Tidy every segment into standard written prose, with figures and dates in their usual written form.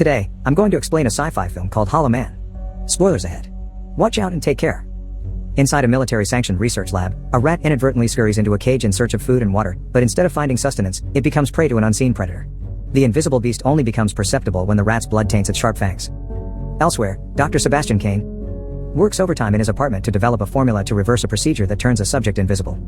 Today, I'm going to explain a sci-fi film called Hollow Man. Spoilers ahead. Watch out and take care. Inside a military-sanctioned research lab, a rat inadvertently scurries into a cage in search of food and water, but instead of finding sustenance, it becomes prey to an unseen predator. The invisible beast only becomes perceptible when the rat's blood taints its sharp fangs. Elsewhere, Dr. Sebastian Kane works overtime in his apartment to develop a formula to reverse a procedure that turns a subject invisible.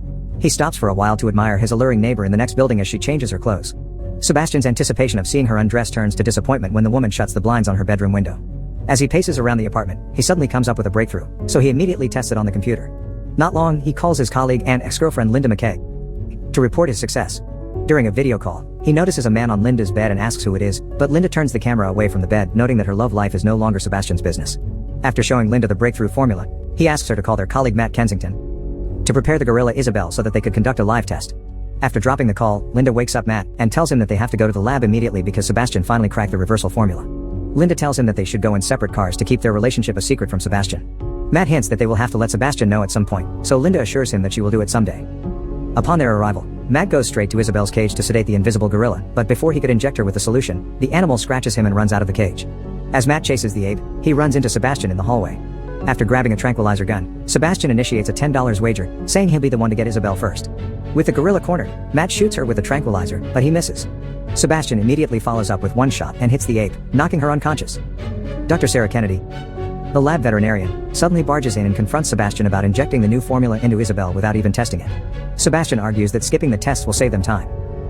He stops for a while to admire his alluring neighbor in the next building as she changes her clothes. Sebastian's anticipation of seeing her undress turns to disappointment when the woman shuts the blinds on her bedroom window. As he paces around the apartment, he suddenly comes up with a breakthrough, so he immediately tests it on the computer. Not long, he calls his colleague and ex-girlfriend Linda McKay to report his success. During a video call, he notices a man on Linda's bed and asks who it is, but Linda turns the camera away from the bed, noting that her love life is no longer Sebastian's business. After showing Linda the breakthrough formula, he asks her to call their colleague Matt Kensington to prepare the gorilla Isabel so that they could conduct a live test. After dropping the call, Linda wakes up Matt and tells him that they have to go to the lab immediately because Sebastian finally cracked the reversal formula. Linda tells him that they should go in separate cars to keep their relationship a secret from Sebastian. Matt hints that they will have to let Sebastian know at some point, so Linda assures him that she will do it someday. Upon their arrival, Matt goes straight to Isabel's cage to sedate the invisible gorilla, but before he could inject her with the solution, the animal scratches him and runs out of the cage. As Matt chases the ape, he runs into Sebastian in the hallway. After grabbing a tranquilizer gun, Sebastian initiates a $10 wager, saying he'll be the one to get Isabel first. With the gorilla cornered, Matt shoots her with the tranquilizer, but he misses. Sebastian immediately follows up with one shot and hits the ape, knocking her unconscious. Dr. Sarah Kennedy, the lab veterinarian, suddenly barges in and confronts Sebastian about injecting the new formula into Isabel without even testing it. Sebastian argues that skipping the tests will save them time.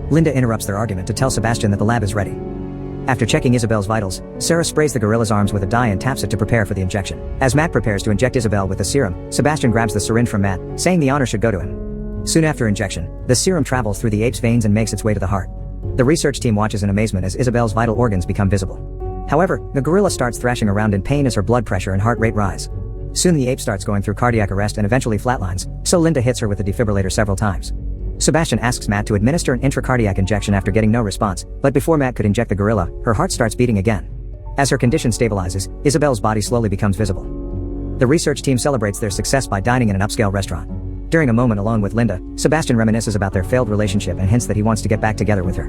Linda interrupts their argument to tell Sebastian that the lab is ready. After checking Isabel's vitals, Sarah sprays the gorilla's arms with a dye and taps it to prepare for the injection. As Matt prepares to inject Isabel with the serum, Sebastian grabs the syringe from Matt, saying the honor should go to him. Soon after injection, the serum travels through the ape's veins and makes its way to the heart. The research team watches in amazement as Isabel's vital organs become visible. However, the gorilla starts thrashing around in pain as her blood pressure and heart rate rise. Soon the ape starts going through cardiac arrest and eventually flatlines, so Linda hits her with a defibrillator several times. Sebastian asks Matt to administer an intracardiac injection after getting no response, but before Matt could inject the gorilla, her heart starts beating again. As her condition stabilizes, Isabel's body slowly becomes visible. The research team celebrates their success by dining in an upscale restaurant. During a moment alone with Linda, Sebastian reminisces about their failed relationship and hints that he wants to get back together with her.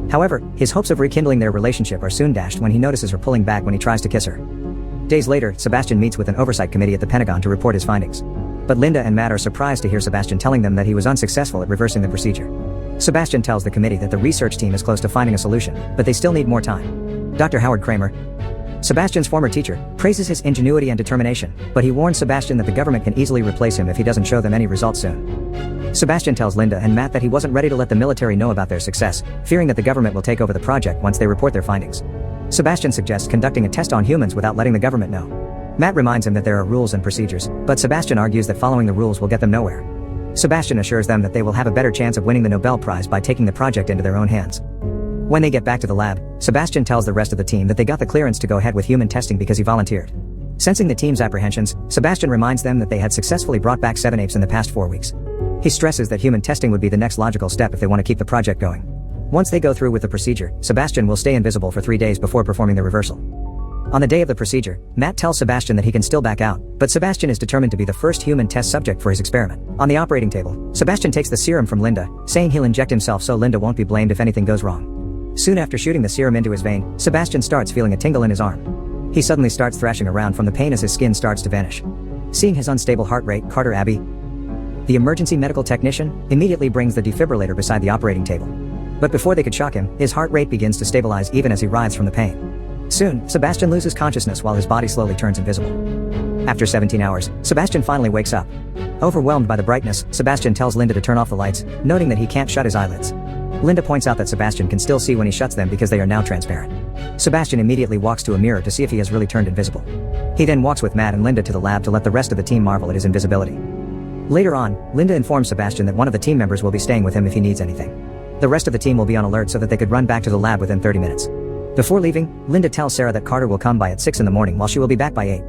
However, his hopes of rekindling their relationship are soon dashed when he notices her pulling back when he tries to kiss her. Days later, Sebastian meets with an oversight committee at the Pentagon to report his findings. But Linda and Matt are surprised to hear Sebastian telling them that he was unsuccessful at reversing the procedure. Sebastian tells the committee that the research team is close to finding a solution, but they still need more time. Dr. Howard Kramer, Sebastian's former teacher, praises his ingenuity and determination, but he warns Sebastian that the government can easily replace him if he doesn't show them any results soon. Sebastian tells Linda and Matt that he wasn't ready to let the military know about their success, fearing that the government will take over the project once they report their findings. Sebastian suggests conducting a test on humans without letting the government know. Matt reminds him that there are rules and procedures, but Sebastian argues that following the rules will get them nowhere. Sebastian assures them that they will have a better chance of winning the Nobel Prize by taking the project into their own hands. When they get back to the lab, Sebastian tells the rest of the team that they got the clearance to go ahead with human testing because he volunteered. Sensing the team's apprehensions, Sebastian reminds them that they had successfully brought back 7 apes in the past 4 weeks. He stresses that human testing would be the next logical step if they want to keep the project going. Once they go through with the procedure, Sebastian will stay invisible for 3 days before performing the reversal. On the day of the procedure, Matt tells Sebastian that he can still back out, but Sebastian is determined to be the first human test subject for his experiment. On the operating table, Sebastian takes the serum from Linda, saying he'll inject himself so Linda won't be blamed if anything goes wrong. Soon after shooting the serum into his vein, Sebastian starts feeling a tingle in his arm. He suddenly starts thrashing around from the pain as his skin starts to vanish. Seeing his unstable heart rate, Carter Abbey, the emergency medical technician, immediately brings the defibrillator beside the operating table. But before they could shock him, his heart rate begins to stabilize even as he writhes from the pain. Soon, Sebastian loses consciousness while his body slowly turns invisible. After 17 hours, Sebastian finally wakes up. Overwhelmed by the brightness, Sebastian tells Linda to turn off the lights, noting that he can't shut his eyelids. Linda points out that Sebastian can still see when he shuts them because they are now transparent. Sebastian immediately walks to a mirror to see if he has really turned invisible. He then walks with Matt and Linda to the lab to let the rest of the team marvel at his invisibility. Later on, Linda informs Sebastian that one of the team members will be staying with him if he needs anything. The rest of the team will be on alert so that they could run back to the lab within 30 minutes. Before leaving, Linda tells Sarah that Carter will come by at 6 in the morning while she will be back by 8.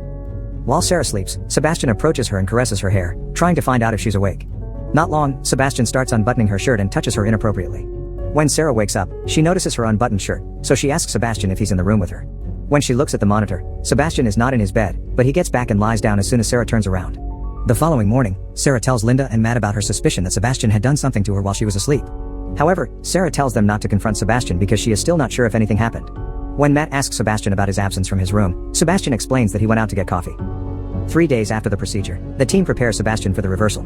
While Sarah sleeps, Sebastian approaches her and caresses her hair, trying to find out if she's awake. Not long, Sebastian starts unbuttoning her shirt and touches her inappropriately. When Sarah wakes up, she notices her unbuttoned shirt, so she asks Sebastian if he's in the room with her. When she looks at the monitor, Sebastian is not in his bed, but he gets back and lies down as soon as Sarah turns around. The following morning, Sarah tells Linda and Matt about her suspicion that Sebastian had done something to her while she was asleep. However, Sarah tells them not to confront Sebastian because she is still not sure if anything happened. When Matt asks Sebastian about his absence from his room, Sebastian explains that he went out to get coffee. 3 days after the procedure, the team prepares Sebastian for the reversal.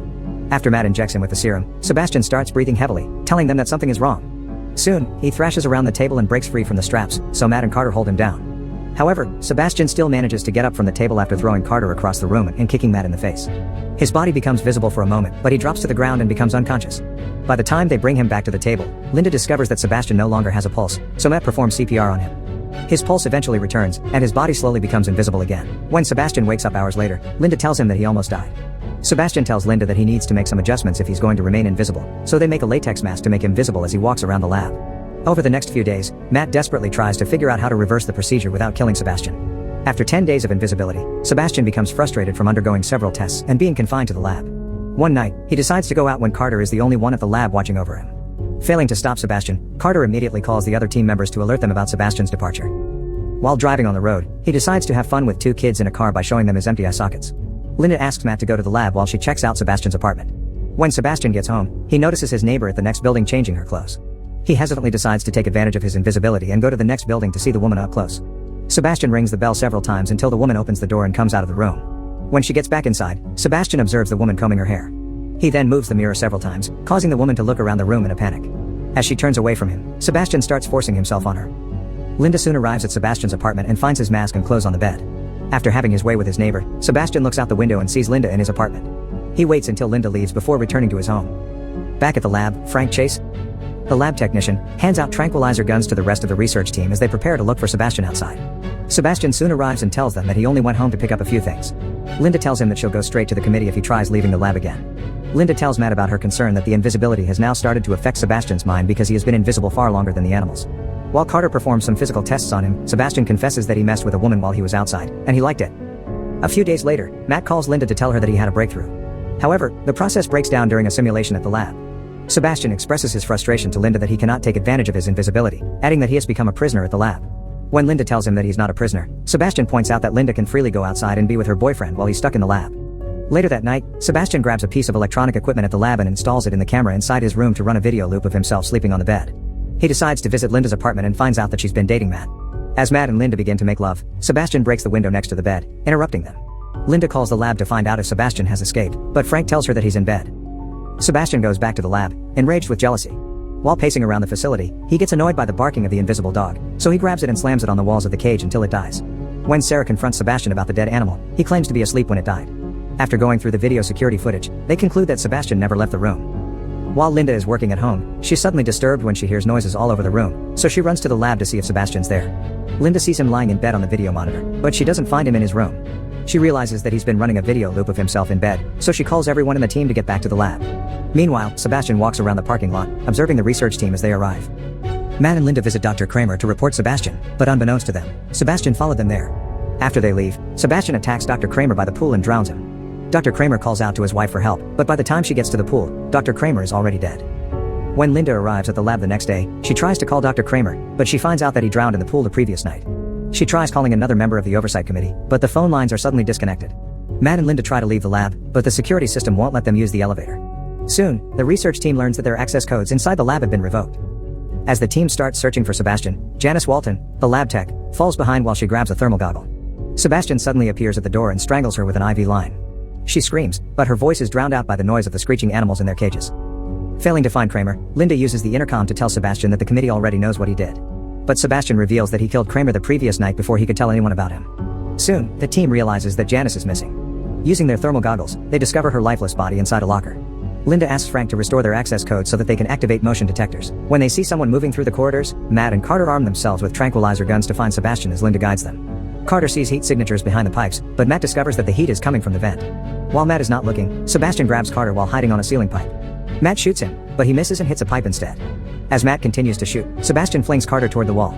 After Matt injects him with the serum, Sebastian starts breathing heavily, telling them that something is wrong. Soon, he thrashes around the table and breaks free from the straps, so Matt and Carter hold him down. However, Sebastian still manages to get up from the table after throwing Carter across the room and kicking Matt in the face. His body becomes visible for a moment, but he drops to the ground and becomes unconscious. By the time they bring him back to the table, Linda discovers that Sebastian no longer has a pulse, so Matt performs CPR on him. His pulse eventually returns, and his body slowly becomes invisible again. When Sebastian wakes up hours later, Linda tells him that he almost died. Sebastian tells Linda that he needs to make some adjustments if he's going to remain invisible, so they make a latex mask to make him visible as he walks around the lab. Over the next few days, Matt desperately tries to figure out how to reverse the procedure without killing Sebastian. After 10 days of invisibility, Sebastian becomes frustrated from undergoing several tests and being confined to the lab. One night, he decides to go out when Carter is the only one at the lab watching over him. Failing to stop Sebastian, Carter immediately calls the other team members to alert them about Sebastian's departure. While driving on the road, he decides to have fun with 2 kids in a car by showing them his empty eye sockets. Linda asks Matt to go to the lab while she checks out Sebastian's apartment. When Sebastian gets home, he notices his neighbor at the next building changing her clothes. He hesitantly decides to take advantage of his invisibility and go to the next building to see the woman up close. Sebastian rings the bell several times until the woman opens the door and comes out of the room. When she gets back inside, Sebastian observes the woman combing her hair. He then moves the mirror several times, causing the woman to look around the room in a panic. As she turns away from him, Sebastian starts forcing himself on her. Linda soon arrives at Sebastian's apartment and finds his mask and clothes on the bed. After having his way with his neighbor, Sebastian looks out the window and sees Linda in his apartment. He waits until Linda leaves before returning to his home. Back at the lab, Frank Chase, the lab technician, hands out tranquilizer guns to the rest of the research team as they prepare to look for Sebastian outside. Sebastian soon arrives and tells them that he only went home to pick up a few things. Linda tells him that she'll go straight to the committee if he tries leaving the lab again. Linda tells Matt about her concern that the invisibility has now started to affect Sebastian's mind because he has been invisible far longer than the animals. While Carter performs some physical tests on him, Sebastian confesses that he messed with a woman while he was outside, and he liked it. A few days later, Matt calls Linda to tell her that he had a breakthrough. However, the process breaks down during a simulation at the lab. Sebastian expresses his frustration to Linda that he cannot take advantage of his invisibility, adding that he has become a prisoner at the lab. When Linda tells him that he's not a prisoner, Sebastian points out that Linda can freely go outside and be with her boyfriend while he's stuck in the lab. Later that night, Sebastian grabs a piece of electronic equipment at the lab and installs it in the camera inside his room to run a video loop of himself sleeping on the bed. He decides to visit Linda's apartment and finds out that she's been dating Matt. As Matt and Linda begin to make love, Sebastian breaks the window next to the bed, interrupting them. Linda calls the lab to find out if Sebastian has escaped, but Frank tells her that he's in bed. Sebastian goes back to the lab, enraged with jealousy. While pacing around the facility, he gets annoyed by the barking of the invisible dog, so he grabs it and slams it on the walls of the cage until it dies. When Sarah confronts Sebastian about the dead animal, he claims to be asleep when it died. After going through the video security footage, they conclude that Sebastian never left the room. While Linda is working at home, she's suddenly disturbed when she hears noises all over the room, so she runs to the lab to see if Sebastian's there. Linda sees him lying in bed on the video monitor, but she doesn't find him in his room. She realizes that he's been running a video loop of himself in bed, so she calls everyone in the team to get back to the lab. Meanwhile, Sebastian walks around the parking lot, observing the research team as they arrive. Matt and Linda visit Dr. Kramer to report Sebastian, but unbeknownst to them, Sebastian followed them there. After they leave, Sebastian attacks Dr. Kramer by the pool and drowns him. Dr. Kramer calls out to his wife for help, but by the time she gets to the pool, Dr. Kramer is already dead. When Linda arrives at the lab the next day, she tries to call Dr. Kramer, but she finds out that he drowned in the pool the previous night. She tries calling another member of the oversight committee, but the phone lines are suddenly disconnected. Matt and Linda try to leave the lab, but the security system won't let them use the elevator. Soon, the research team learns that their access codes inside the lab have been revoked. As the team starts searching for Sebastian, Janice Walton, the lab tech, falls behind while she grabs a thermal goggle. Sebastian suddenly appears at the door and strangles her with an IV line. She screams, but her voice is drowned out by the noise of the screeching animals in their cages. Failing to find Kramer, Linda uses the intercom to tell Sebastian that the committee already knows what he did. But Sebastian reveals that he killed Kramer the previous night before he could tell anyone about him. Soon, the team realizes that Janice is missing. Using their thermal goggles, they discover her lifeless body inside a locker. Linda asks Frank to restore their access code so that they can activate motion detectors. When they see someone moving through the corridors, Matt and Carter arm themselves with tranquilizer guns to find Sebastian as Linda guides them. Carter sees heat signatures behind the pipes, but Matt discovers that the heat is coming from the vent. While Matt is not looking, Sebastian grabs Carter while hiding on a ceiling pipe. Matt shoots him, but he misses and hits a pipe instead. As Matt continues to shoot, Sebastian flings Carter toward the wall.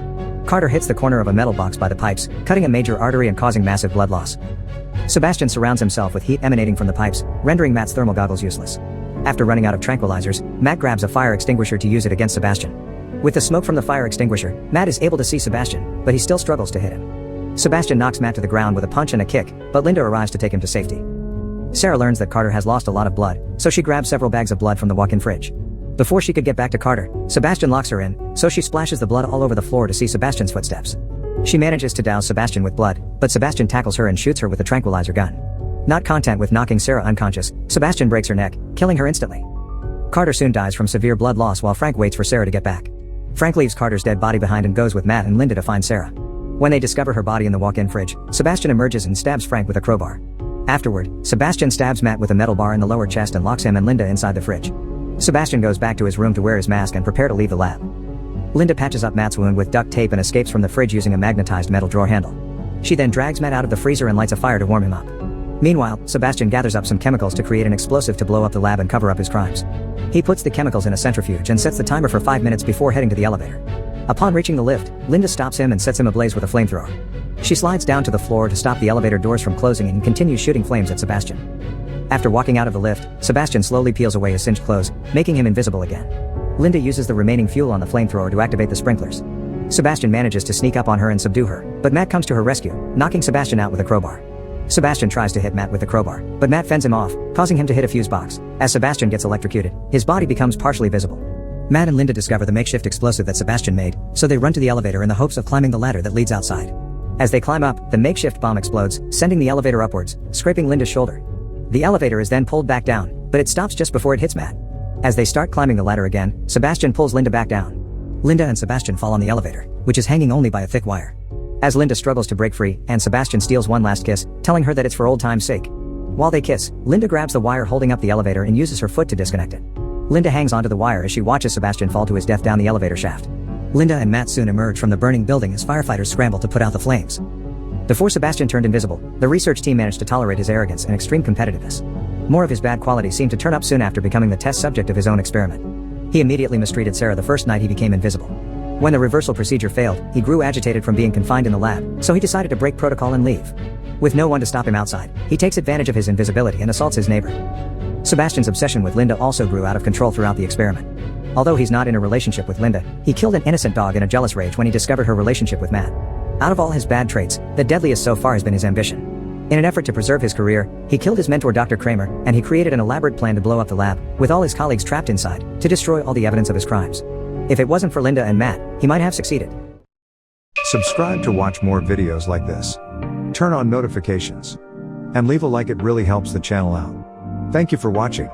Carter hits the corner of a metal box by the pipes, cutting a major artery and causing massive blood loss. Sebastian surrounds himself with heat emanating from the pipes, rendering Matt's thermal goggles useless. After running out of tranquilizers, Matt grabs a fire extinguisher to use it against Sebastian. With the smoke from the fire extinguisher, Matt is able to see Sebastian, but he still struggles to hit him. Sebastian knocks Matt to the ground with a punch and a kick, but Linda arrives to take him to safety. Sarah learns that Carter has lost a lot of blood, so she grabs several bags of blood from the walk-in fridge. Before she could get back to Carter, Sebastian locks her in, so she splashes the blood all over the floor to see Sebastian's footsteps. She manages to douse Sebastian with blood, but Sebastian tackles her and shoots her with a tranquilizer gun. Not content with knocking Sarah unconscious, Sebastian breaks her neck, killing her instantly. Carter soon dies from severe blood loss while Frank waits for Sarah to get back. Frank leaves Carter's dead body behind and goes with Matt and Linda to find Sarah. When they discover her body in the walk-in fridge, Sebastian emerges and stabs Frank with a crowbar. Afterward, Sebastian stabs Matt with a metal bar in the lower chest and locks him and Linda inside the fridge. Sebastian goes back to his room to wear his mask and prepare to leave the lab. Linda patches up Matt's wound with duct tape and escapes from the fridge using a magnetized metal drawer handle. She then drags Matt out of the freezer and lights a fire to warm him up. Meanwhile, Sebastian gathers up some chemicals to create an explosive to blow up the lab and cover up his crimes. He puts the chemicals in a centrifuge and sets the timer for 5 minutes before heading to the elevator. Upon reaching the lift, Linda stops him and sets him ablaze with a flamethrower. She slides down to the floor to stop the elevator doors from closing and continues shooting flames at Sebastian. After walking out of the lift, Sebastian slowly peels away his singed clothes, making him invisible again. Linda uses the remaining fuel on the flamethrower to activate the sprinklers. Sebastian manages to sneak up on her and subdue her, but Matt comes to her rescue, knocking Sebastian out with a crowbar. Sebastian tries to hit Matt with the crowbar, but Matt fends him off, causing him to hit a fuse box. As Sebastian gets electrocuted, his body becomes partially visible. Matt and Linda discover the makeshift explosive that Sebastian made, so they run to the elevator in the hopes of climbing the ladder that leads outside. As they climb up, the makeshift bomb explodes, sending the elevator upwards, scraping Linda's shoulder. The elevator is then pulled back down, but it stops just before it hits Matt. As they start climbing the ladder again, Sebastian pulls Linda back down. Linda and Sebastian fall on the elevator, which is hanging only by a thick wire. As Linda struggles to break free, and Sebastian steals one last kiss, telling her that it's for old time's sake. While they kiss, Linda grabs the wire holding up the elevator and uses her foot to disconnect it. Linda hangs onto the wire as she watches Sebastian fall to his death down the elevator shaft. Linda and Matt soon emerge from the burning building as firefighters scramble to put out the flames. Before Sebastian turned invisible, the research team managed to tolerate his arrogance and extreme competitiveness. More of his bad qualities seemed to turn up soon after becoming the test subject of his own experiment. He immediately mistreated Sarah the first night he became invisible. When the reversal procedure failed, he grew agitated from being confined in the lab, so he decided to break protocol and leave. With no one to stop him outside, he takes advantage of his invisibility and assaults his neighbor. Sebastian's obsession with Linda also grew out of control throughout the experiment. Although he's not in a relationship with Linda, he killed an innocent dog in a jealous rage when he discovered her relationship with Matt. Out of all his bad traits, the deadliest so far has been his ambition. In an effort to preserve his career, he killed his mentor Dr. Kramer, and he created an elaborate plan to blow up the lab, with all his colleagues trapped inside, to destroy all the evidence of his crimes. If it wasn't for Linda and Matt, he might have succeeded. Subscribe to watch more videos like this. Turn on notifications. And leave a like, it really helps the channel out. Thank you for watching.